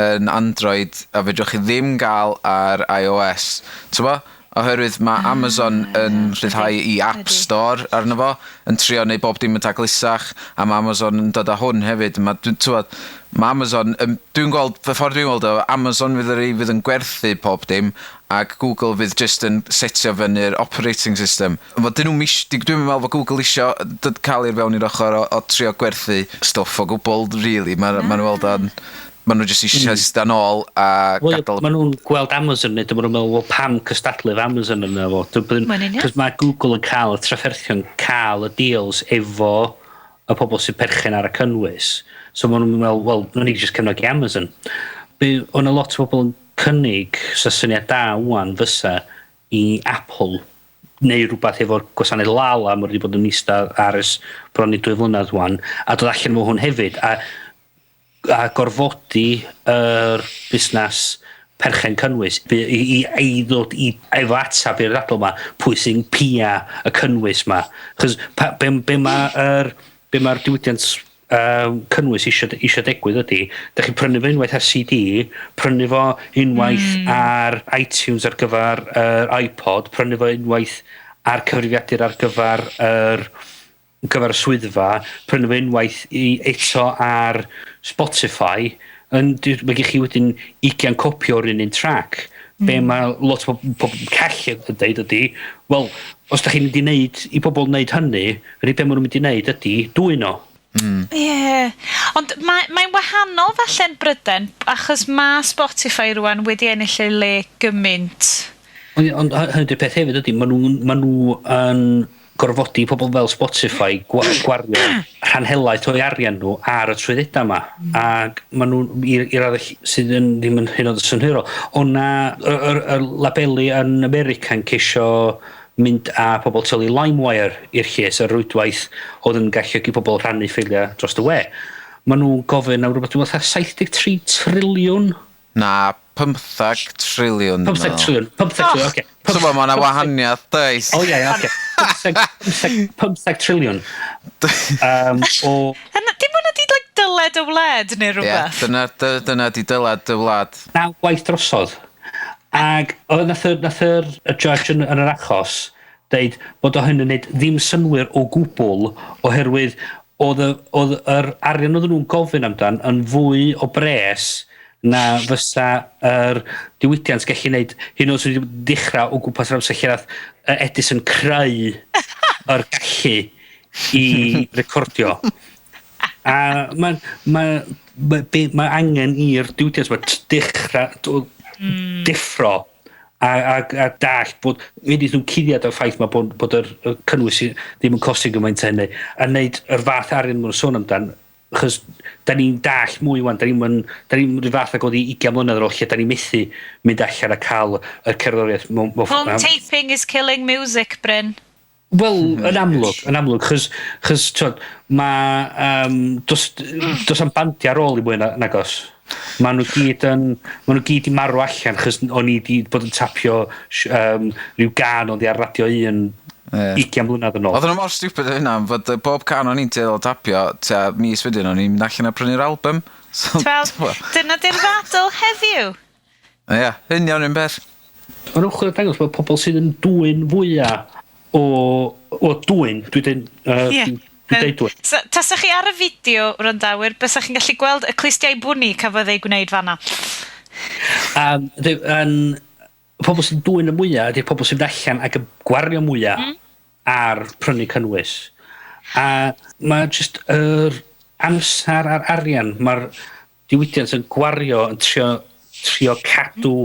yn Android a fedrwch chi ddim gael ar iOS. T'bo? Oherwydd mae Amazon yn rhyddhau I App Store arno fo, yn trio neu bob dim yn taglusach, a mae Amazon yn dod â hwn hefyd. Mae Amazon, dwi'n gweld, fy ffordd dwi'n gweld o, Amazon fydd yn gwerthu pob dim, ac Google fydd just yn setio fyny'r operating system. Dwi'n meddwl fod Google isio cael i'r fewn i'r ochr o trio gwerthu stwff o gwbl, really. Mae nhw'n weld o'n... Maen nhw jyst eisiau stan ôl a gadael... Maen nhw'n gweld Amazon nid, maen nhw'n meddwl, pam cystadlu efo Amazon yna fo. Cos mae Google yn cael y trafferthion, cael y deals efo y pobl sy'n perchen ar y cynnwys. So maen nhw'n meddwl, wel, nhw'n ni jyst cefnogi Amazon. O'n a lot o bobl yn cynnig sa syniad da wwan fysa i Apple neu rhywbeth efo'r gwasanaeth Lala mae wedi bod yn eista ar ys bron i 2 flynedd wan a dod allan efo hwn hefyd a gorfodi yr busnes perchen cynnwys i ddod efo atab i'r ddadl yma pwy sy'n pia y cynnwys yma chos be mae'r diwydiant cynnwys isio degwydd ydy da chi'n prynu fo unwaith ar CD prynu fo unwaith ar iTunes ar gyfer iPod prynu fo unwaith ar cyfrifiadur ar gyfer y swyddfa prynu fo unwaith eto ar Spotify mae gen chi wedyn 20 copi o'r un track be mae lot o pobl callu yn deud ydy wel os da chi'n mynd i wneud i bobl wneud hynny yr be maen nhw'n mynd i wneud ydy dwy'n o Ond mae'n wahanol falle'n Bryden achos mae Spotify rwan wedi ennill ei le gymaint. Ond hynny'r peth hefyd ydy, maen nhw yn gorfodi pobl fel Spotify gwario rhanhelaeth o'i arian nhw ar y trwyddeda yma. Ac maen nhw, i'r adeg sydd ddim yn hyn oed y synhyrol, o'na y labeli yn America'n ceisio mynd a pobl tylu LimeWire i'r llys ar rwydwaith oedd yn galluogi pobl rhannu ffeiliau dros y we. Maen nhw'n gofyn am rhywbeth dwi'n meddwl 73 triliwn? Na, 15 triliwn. 15 triliwn, oce. So mae yna wahaniaeth, does? O ie, oce. 15 triliwn. Dim ond ydi dyled y wled neu rhywbeth? Ie, dyna di dyled y wlad. Na, waith drosodd. Ac nath yr judge yn yr achos deud bod o hyn yn neud ddim synwyr o gwbl oherwydd oedd yr arian oedd nhw'n gofyn amdan yn fwy o bres na fysa yr diwydiant gallu neud hyn oedd wedi dechrau o gwmpas yr amser lle nath Edison creu yr gallu i recordio. A mae angen i'r diwydiant yma dechrau diffro a dallt bod wedi nhw'n cuddiad o'r ffaith bod yr cynnwys ddim yn costi gymaint hynny a wneud yr fath arian mwyn sôn amdan achos da ni'n dallt mwy wan da ni'n rhyw fath ag oedd i 20 mlynedd ar ôl lle da ni'n methu mynd allan a cael y cerddoriaeth Home taping is killing music, Bryn. Wel, yn amlwg, chys dos am bandi ar ôl i mwy nagos. Maen nhw gyd i marw allan, chys o'n i wedi bod yn tapio rhyw gan oedd i ar radio 20 mlynedd yn ôl. Oedd nhw mor stupid o hynna, fod bob can o'n i'n teddol tapio, mis wedyn o'n i'n mynd allan a prynu'r album. Dyna di'r ddadl heddiw. Ie, union yn beth. Mae'n ymchwil dangos bod pobl sydd yn dwy'n fwyaf o dwy'n, dwi'n deud dwy'n. Tasach chi ar y fideo, wrandawyr, bysach chi'n gallu gweld y clistiau bwni cafodd ei gwneud fanna. Pobl sy'n dwy'n y mwyaf ydy'r pobl sy'n allan ac yn gwario mwyaf ar prynu cynnwys. A mae jyst yr amser a'r arian, mae'r diwydiant yn gwario yn trio cadw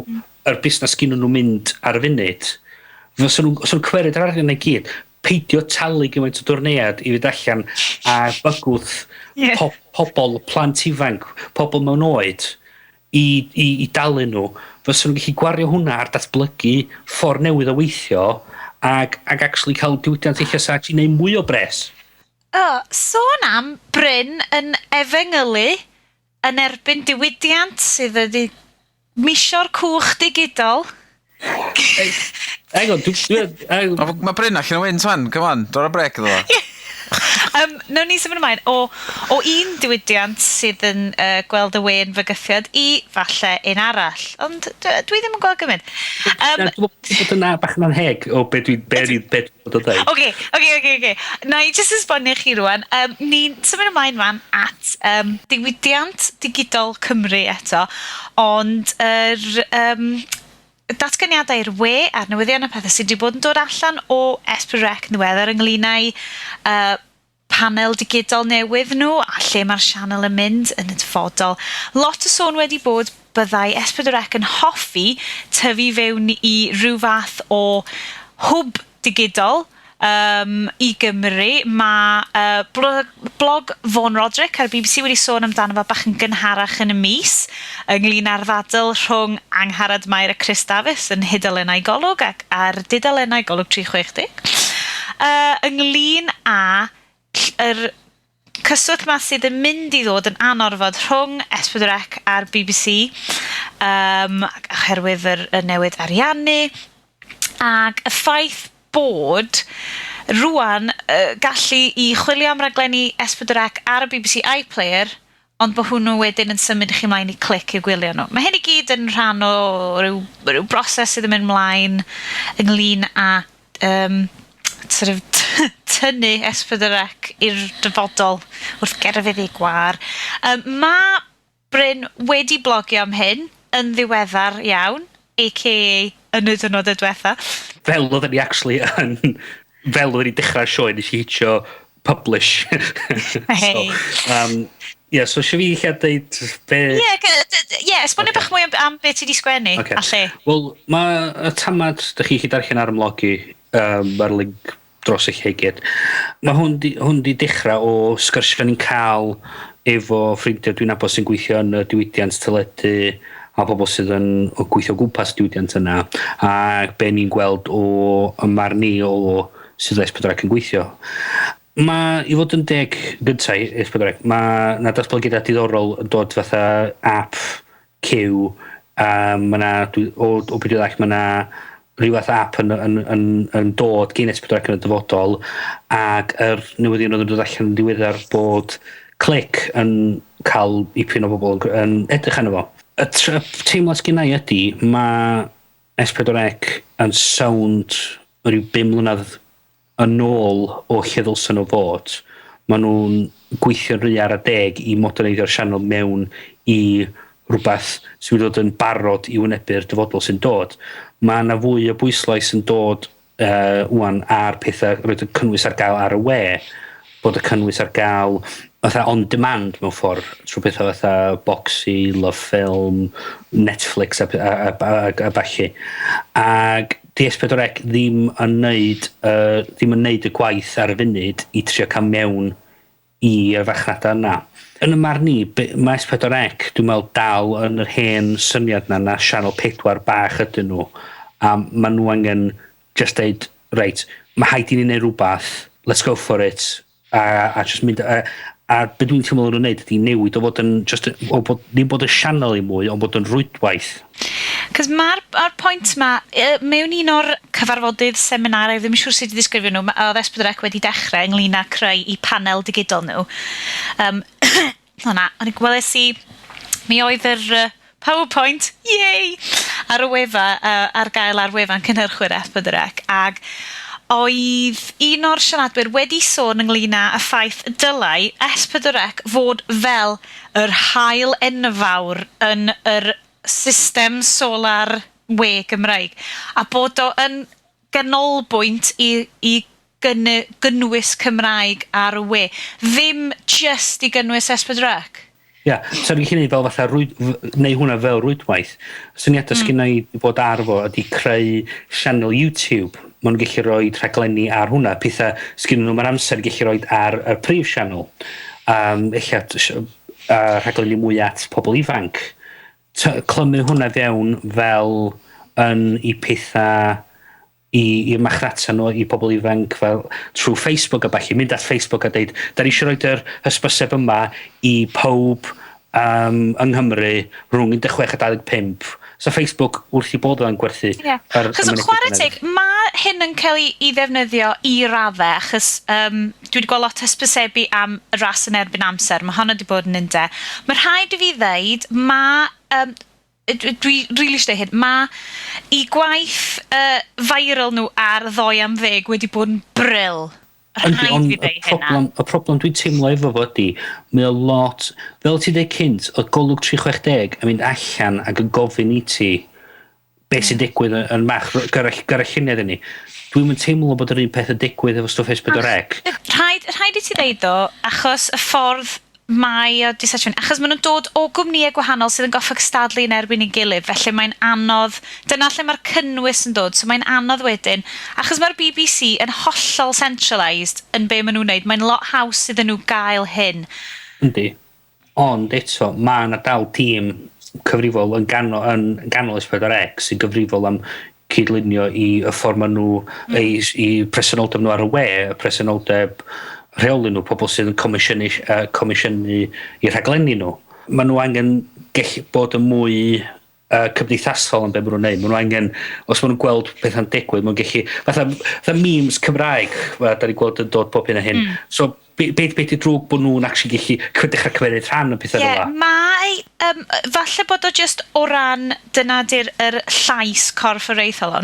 yr busnes gyn nhw'n mynd ar y funud. Os nhw'n cwerid yr arian ei gyd, peidio talu gymaint o dwrneiad i fynd allan a bygwth pobl, plant ifanc, pobl mewn oed i dalu nhw. Fysa nhw'n gallu gwario hwnna ar datblygu ffordd newydd o weithio ac actually cael diwydiant eich asag i wneud mwy o bres. Sôn am Bryn yn efengylu yn erbyn diwydiant sydd wedi misio'r cwch digidol. Hang on, Mae Bryn allan o wyn, twan, come on, dod o brec iddo fo. Nawn ni symud ymlaen o un diwydiant sydd yn gweld y wen fygythiad i falle un arall. Ond dwi ddim yn gweld gymaint. Dwi'n bod yna bach yn anheg o beth dwi'n bod o dweud. Oce. Na i jyst esbonio chi rwan. Ni'n symud ymlaen fan at diwydiant digidol Cymru eto. Ond datganiadau i'r we a'r newyddion y pethau sydd wedi bod yn dod allan o S4C ddiweddar ynglŷn â'i panel digidol newydd nhw a lle mae'r sianel yn mynd yn y dyfodol. Lot o sôn wedi bod byddai S4C yn hoffi tyfu fewn i rhyw fath o hwb digidol i Gymru. Mae blog Fawn Roderick ar BBC wedi sôn amdano fe bach yn gynharach yn y mis ynglyn â'r ddadl rhwng Angharad Mair a Chris Davies yn hydalennau golwg ac ar dudalennau golwg 360. Ynglyn â cyswllt ma sydd yn mynd i ddod yn anorfod rhwng S4C a'r BBC oherwydd y newid ariannu ac y ffaith bod rwan gallu i chwilio am raglenni S4C ar y BBC iPlayer ond bod hwnnw wedyn yn symud chi mlaen i clic i gwylio nhw. Mae hyn i gyd yn rhan o ryw broses sydd yn mynd mlaen ynglyn â sort of tynnu S4C i'r dyfodol wrth gerfydd ei gwar. Mae Bryn wedi blogio am hyn yn ddiweddar iawn, a.k.a. yn y dynodau diwetha. Fel oedden ni actually yn... Fel oedden ni dechrau'r sioe, nes i hitio publish. Hey. So eisiau fi lle dweud... esbonio bach mwy am beth ti di sgwennu, a lle. Wel, mae y tamad, da chi darllen ar ymlogi, mae'r link dros eich heged. Mae hwn di dechrau o sgyrsiau ni'n cael efo ffrindiau dwi'n nabod sy'n gweithio yn y diwydiant teledu a pobl sydd yn gweithio gwmpas diwydiant yna a be ni'n gweld o ymar ni o sydd S4C yn gweithio. Mae i fod yn deg gyntaf S4C, mae na datblygiadau diddorol yn dod fatha app cyw mae na, o beth dwi'n ddech, mae na rhywbeth app yn dod gen S4C yn y dyfodol ac yr newyddion oedd yn dod allan yn diweddar bod clic yn cael ipyn o bobl yn edrych arno fo. Y teimlad gennau ydy, mae S4C yn sound rhyw 5 mlynedd yn ôl o lle ddylsyn nhw fod. Maen nhw'n gweithio'n rhy ar y deg i moderneiddio'r sianel mewn i rhywbeth sy'n dod yn barod i wynebu'r dyfodol sy'n dod. Mae yna fwy o bwyslais yn dod wan ar pethau, roed y cynnwys ar gael ar y we, bod y cynnwys ar gael fatha on demand mewn ffordd, trwy bethau fatha Boxy, Love Film, Netflix a falle. Ac di S4C ddim yn neud y gwaith ar y funud i trio cael mewn i'r fachnadau yna. Yn y marn ni, mae S4C, dwi'n meddwl dal yn yr hen syniad na sianel 4 bach ydyn nhw. A maen nhw angen just deud, reit, mae haid i ni neud rhywbeth, let's go for it, a just mynd... A beth dwi'n teimlo nhw'n neud ydy newid o fod yn ddim bod y sianel i mwy, ond bod yn rwydwaith. Cos mae'r pwynt ma, mewn un o'r cyfarfodydd seminarau, ddim yn siŵr sut i ddisgrifio nhw, oedd S4C wedi dechrau ynglyn â creu i panel digidol nhw. Hwna, ond i gweles i, mi oedd yr PowerPoint, yay, ar y wefa, ar gael ar wefan cynhyrchwyr S4C, ag oedd un o'r siaradwyr wedi sôn ynglyn â y ffaith dylai S4C fod fel yr haul enfawr yn yr system solar we Gymraeg a bod o yn ganolbwynt i gynnwys Cymraeg ar y we, ddim just i gynnwys S4C. Ia, so ni'n gallu gwneud fel fatha, neu hwnna fel rwydwaith. Syniadau sgynna i bod ar fo ydy creu channel YouTube. Maen nhw'n gallu rhoi rhaglenni ar hwnna. Pethau sgynna nhw mae'r amser gallu rhoi ar y prif channel. Rhaglenni mwy at pobl ifanc. Clymu hwnna fewn fel yn i pethau i'r machnata nhw i pobl ifanc fel trwy Facebook a falle mynd at Facebook a deud da ni eisiau rhoi'r hysbyseb yma i pob yng Nghymru rhwng 16 a 25 so Facebook wrth i bod o'n gwerthu. Chos yn chwarae teg, mae hyn yn cael ei ddefnyddio i raddau achos dwi wedi gweld lot hysbysebu am y ras yn erbyn amser, mae hwnna wedi bod yn ynde. Mae rhaid i fi ddeud, dwi really eisiau hyn, mae i gwaith viral nhw ar 2 am 10 wedi bod yn bryl. Y problem dwi'n teimlo efo fo ydi, mae o lot, fel ti dweud cynt, o golwg 360 yn mynd allan ac yn gofyn i ti beth sy'n digwydd yn mach, gyda'r lluniau ni. Dwi'n mynd teimlo bod yr un peth yn digwydd efo stwff S4C. Rhaid i ti ddeud o, achos y ffordd mai o disatio, achos maen nhw'n dod o gwmnïau gwahanol sydd yn goffa cystadlu yn erbyn ei gilydd, felly mae'n anodd, dyna lle mae'r cynnwys yn dod, so mae'n anodd wedyn, achos mae'r BBC yn hollol centralised yn be maen nhw'n neud, mae'n lot haws iddyn nhw gael hyn. Yndi. Ond eto, mae yna dal tîm cyfrifol yn ganol S4C sy'n gyfrifol am cydlunio i y ffordd maen nhw, i presenoldeb nhw ar y we, y presenoldeb rheoli nhw, pobl sydd yn comisiynu i rhaglenni nhw. Maen nhw angen gallu bod yn mwy cymdeithasol yn be maen nhw'n neud. Maen nhw angen, os maen nhw'n gweld beth yn digwydd, maen nhw'n gallu, fatha memes Cymraeg, da ni gweld yn dod pob hyn a hyn. So, beth yw drwg bod nhw'n actually gallu dechrau cymryd rhan o pethau fel yna? Falle bod o just o ran, dyna di'r llais corff yr eithol.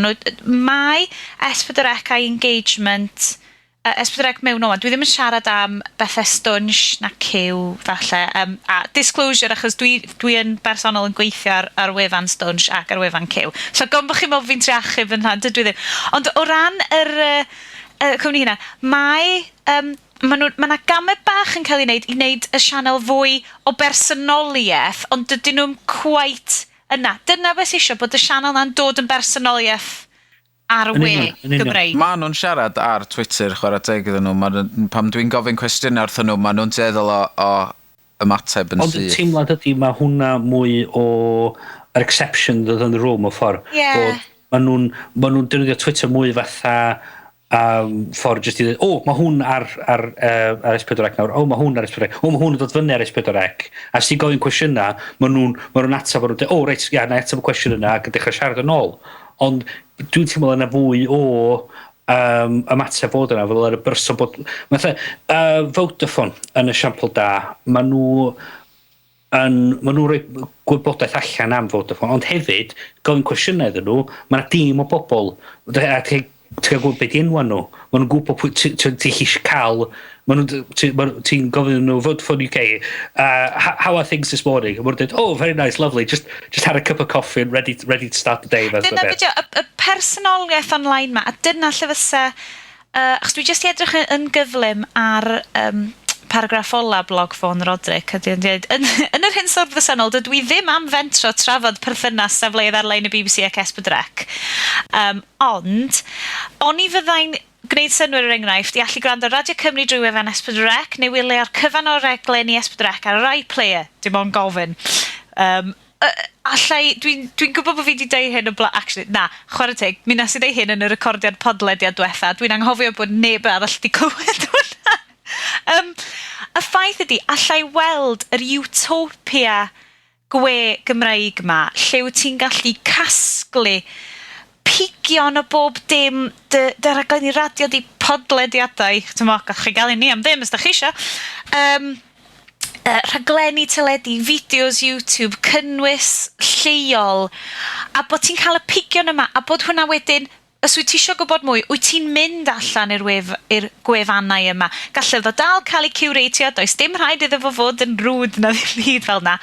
Mae S4C engagement, S4C mewn o'n, dwi ddim yn siarad am bethau stwnsh na cyw, falle. A disclosure, achos dwi yn bersonol yn gweithio ar wefan stwnsh ac ar wefan cyw. So, gom bych chi'n meddwl fi'n triachub yn rhan, dwi ddim. Ond o ran yr cwmni hynna, mae yna gamau bach yn cael ei wneud y sianel fwy o bersonoliaeth, ond dydyn nhw'n quite yna. Dyna beth eisiau, bod y sianel yna'n dod yn bersonoliaeth ar y we Gymreig. Mae nhw'n siarad ar Twitter, chwarae teg iddyn nhw. Pam dwi'n gofyn cwestiynau wrthyn nhw, mae nhw'n dueddol o ymateb yn syth. Ond y teimlad ydy, mae hwnna mwy o yr exception dod yn y rôl mewn ffordd. Mae nhw'n defnyddio Twitter mwy fatha ffordd jyst i ddweud, mae hwn ar S4C nawr, mae hwn ar S4C, mae hwn yn dod fyny ar S4C. A os ti'n gofyn cwestiynau, mae nhw'n atab ar nhw'n reit, na atab y cwestiwn yna, ac yn dechrau siarad yn ôl. Ond dwi'n teimlo yna fwy o ymateb fod yna, fel yr y berson bod... Vodafone yn esiampl da, mae nhw'n rhoi gwybodaeth allan am Vodafone, ond hefyd, gofyn cwestiynau iddyn nhw, mae'na dîm o bobl, ti'n gwybod beth i enwan nhw. Maen nhw'n gwybod pwy ti'n eisiau cael. Ti'n gofyn nhw, Vodafone UK, how are things this morning? A maen nhw'n dweud, very nice, lovely, just had a cup of coffee and ready to start the day. Dyna beth y personoliaeth online ma, a dyna lle fysa... Achos dwi jyst i edrych yn gyflym ar paragraff ola blog ffôn Roderick, a dwi'n dweud, yn yr hyn sort ddysynol, dydw i ddim am fentro trafod perthynas safleoedd ar-lein y BBC ac S4C. Ond, o'n i fyddai'n gwneud synwyr yr enghraifft i allu gwrando Radio Cymru drwy wefan S4C, neu wylio ar cyfan o reglen i S4C ar yr iPlayer, dim ond gofyn. Allai, dwi'n gwybod bod fi wedi deud hyn o blaen, actually, na, chwarae teg, mi nes i deud hyn yn y recordiad podlediad diwetha, dwi'n anghofio bod neb arall wedi clywed hwnna. Y ffaith ydy, allai weld yr utopia gwe Gymreig ma, lle wyt ti'n gallu casglu pigion o bob dim, dy raglen i radio di podlediadau, ti'n mo, gallwch chi gael i ni am ddim, ysdach chi isio. Rhaglenni teledu, fideos YouTube, cynnwys lleol, a bod ti'n cael y pigion yma, a bod hwnna wedyn, os wyt ti eisiau gwybod mwy, wyt ti'n mynd allan i'r gwefannau yma. Gallai ddo dal cael ei curatio, does dim rhaid iddo fod yn rwd na ddim byd fel yna.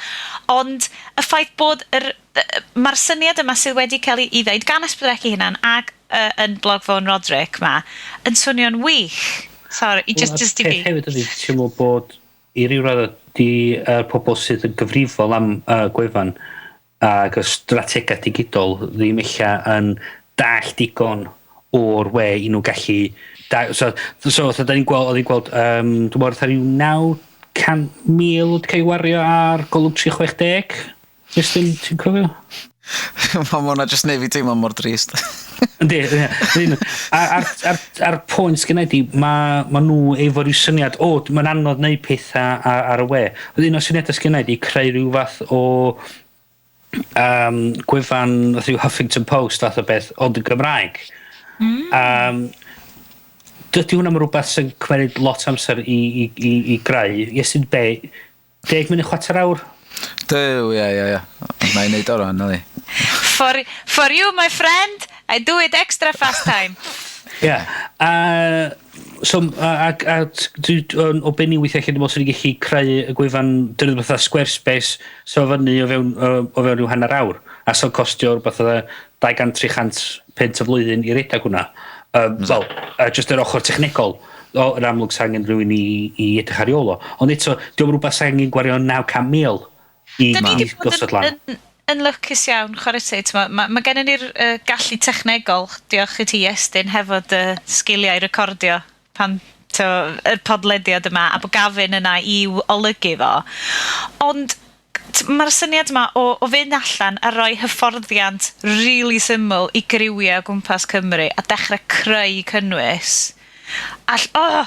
Ond y ffaith bod mae'r syniad yma sydd wedi cael ei ddeud gan S4C hynna'n ag yn blog ffôn Roderick ma, yn swnio'n wych. Sorry, just i fi. Hefyd ydy, ti'n meddwl bod i ryw radd di pobl sydd yn gyfrifol am gwefan ac y strategaeth digidol ddim eich yn dall digon o'r we i nhw gallu... So da ni'n gweld, dwi'n meddwl ar ryw 900,000 wedi cael ei wario ar golwg 360. Just ti'n cofio? Mae hwnna jyst neu fi teimlo mor drist. Yndi, ar pwynt sgynna di, mae nhw efo rhyw syniad, mae'n anodd neud pethau ar y we. Un o syniadau sgynna di creu rhyw fath o gwefan rhyw Huffington Post fath o beth, ond yn Gymraeg. Dydy hwnna'n rhywbeth sy'n cymryd lot amser i greu. Iesyn be, 10 munud 4 awr? Dyw, ie. Na i wneud o'r rhan, yli. For you, my friend, I do it extra fast time. Ie. So, o benni weithiau lle dim os ydy gallu creu y gwefan dynnydd fatha Squarespace so fyny o fewn rhyw hanner awr. A so'n costio rhywbeth o 200-300 pence y flwyddyn i redag hwnna. Just yr ochr technegol. yn amlwg sy'n angen rhywun i edrych ar ei ôl o. Ond eto, diolch rhywbeth sy'n angen gwario 900,000 i gosod lan. Yn lwcus iawn, chwarae ti, mae gennym ni'r gallu technegol, diolch i ti Estyn, hefo dy sgiliau recordio pan y podlediad yma, a bod Gavin yna i olygu fo. Ond mae'r syniad yma o fynd allan a rhoi hyfforddiant really syml i griwiau o gwmpas Cymru a dechrau creu cynnwys. Oh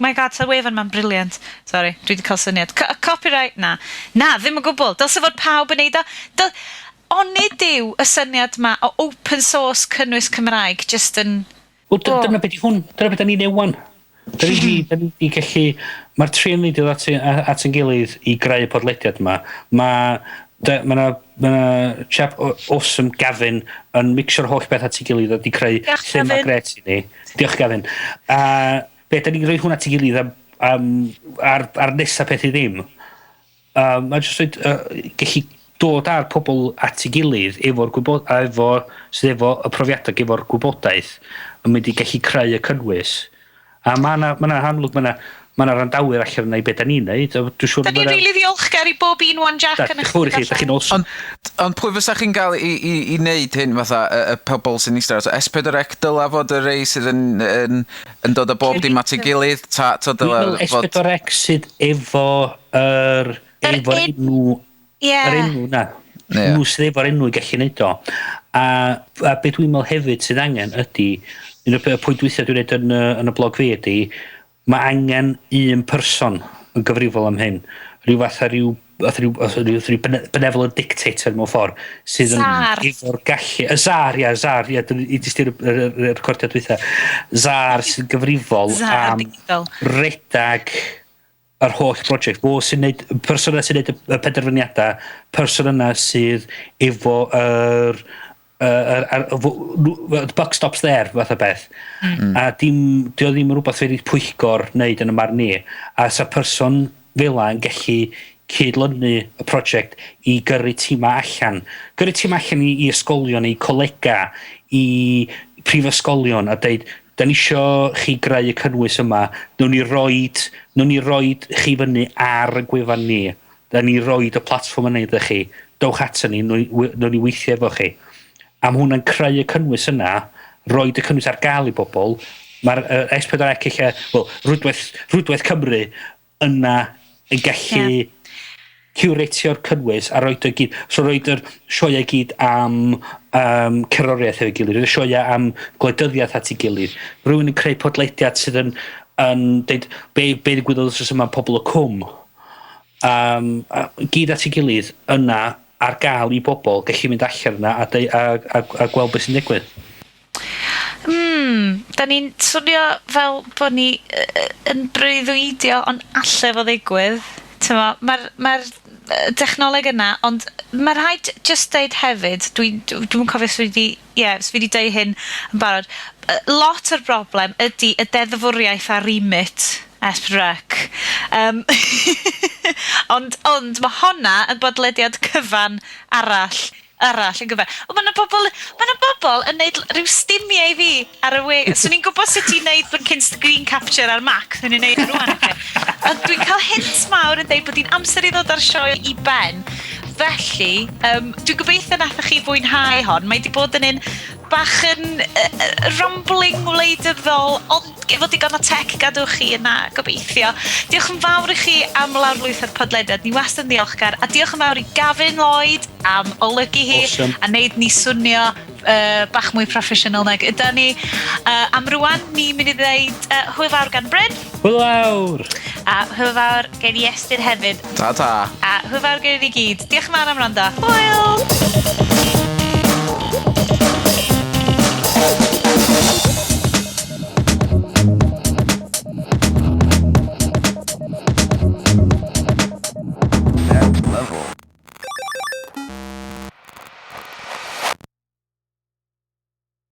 my god, ta'r wefan ma'n briliant. Sorry, dwi wedi cael syniad. Copyright, na. Na, ddim yn gwbl. Dylse fod pawb yn neud o. Onid yw y syniad yma o open source cynnwys Cymraeg just yn... Dyna beth i hwn. Dyna beth da ni'n ewan. Dyna ni gallu... Mae'r tri yn neud at yn gilydd i greu y podlediad yma. Mae'na chap awesome Gavin yn mixio'r holl beth at ei gilydd a di creu thema gret i ni. Diolch Gavin. Da ni'n rhoi hwnna at ei gilydd ar nesa peth i ddim. Mae'n jyst rhaid gallu dod ar pobl at ei gilydd sydd efo y profiadau efo'r gwybodaeth yn mynd i gallu creu y cynnwys. A mae'na hamlwg, mae'na randawyr allan yna i beth da ni'n neud. Da ni'n rili ddiolchgar i bob un one jack yn eich ddechrau. Ond pwy fysa chi'n cael i wneud hyn fatha y pobl sy'n eistedd? S4C dyla fod y rei sydd yn dod o bob dim at ei gilydd? S4C sydd efo'r enw... Yr enw na. Nhw sydd efo'r enw i gallu neud o. A beth dwi'n meddwl hefyd sydd angen ydy, un o'r pwynt weithiau dwi'n neud yn y blog fi ydy, mae angen un person yn gyfrifol am hyn. Rhyw benevolent dictator mewn ffordd sydd yn efo'r gallu... Zar, i dystio'r recordiad weithiau. Zar sy'n gyfrifol am redag yr holl brosiect. Person yna sy'n neud y penderfyniadau, person yna sydd efo the buck stops there, fath o beth. A dio ddim yn rhywbeth wedi pwyllgor wneud yn y marn ni. A sa person fel yn gallu cydlynu y prosiect i gyrru tîma allan. Gyrru tîma allan i ysgolion, i colega, i prifysgolion, a dweud, da ni isio chi greu y cynnwys yma, nw'n ni roed chi fyny ar y gwefan ni. Da ni roed y platform yna iddo chi. Dowch ato ni, nw'n ni weithio efo chi. Am hwnna'n creu y cynnwys yna, roed y cynnwys ar gael i bobl, mae'r S4C rhwydwaith Cymru yna yn gallu curatio'r cynnwys a roed o gyd. So roed yr sioia gyd am cerddoriaeth efo'i gilydd, roed y sioia am gwleidyddiaeth at ei gilydd. Rwy'n yn creu podlediad sydd yn deud be ddigwyddodd os yma pobl o cwm. Gyd at ei gilydd yna ar gael i bobl gallu mynd allan yna a gweld beth sy'n digwydd. Da ni'n swnio fel bod ni yn breuddwydio ond alle fo ddigwydd. Mae'r technoleg yna, ond mae rhaid just deud hefyd, dwi'n cofio os fi wedi deud hyn yn barod, lot o'r broblem ydy y deddfwriaeth a remit S4C. Ond mae honna yn bodlediad cyfan arall yn gyfer. Mae yna bobl yn neud rhyw stimiau i fi ar y we. So ni'n gwybod sut i'n neud cyn screen capture ar Mac, ni'n neud rwan. Dwi'n cael hints mawr yn deud bod hi'n amser i ddod ar sioe i ben. Felly, dwi'n gobeithio nath chi fwynhau hon. Mae wedi bod yn un bach yn rumbling wleidyddol, ond efo digon o tech gadwch chi yna, gobeithio. Diolch yn fawr i chi am lawrlwyth ar podlediad, ni wastad yn ddiolchgar, a diolch yn fawr i Gavin Lloyd am olygu hi, a wneud ni swnio bach mwy proffesiynol nag yda ni. Am rwan, ni'n mynd i ddeud hwyl fawr gan Bryn. Hwyl fawr. A hwyl fawr gen i Estyn hefyd. Ta. A hwyl fawr gen i gyd. Diolch yn fawr am wrando. Hwyl!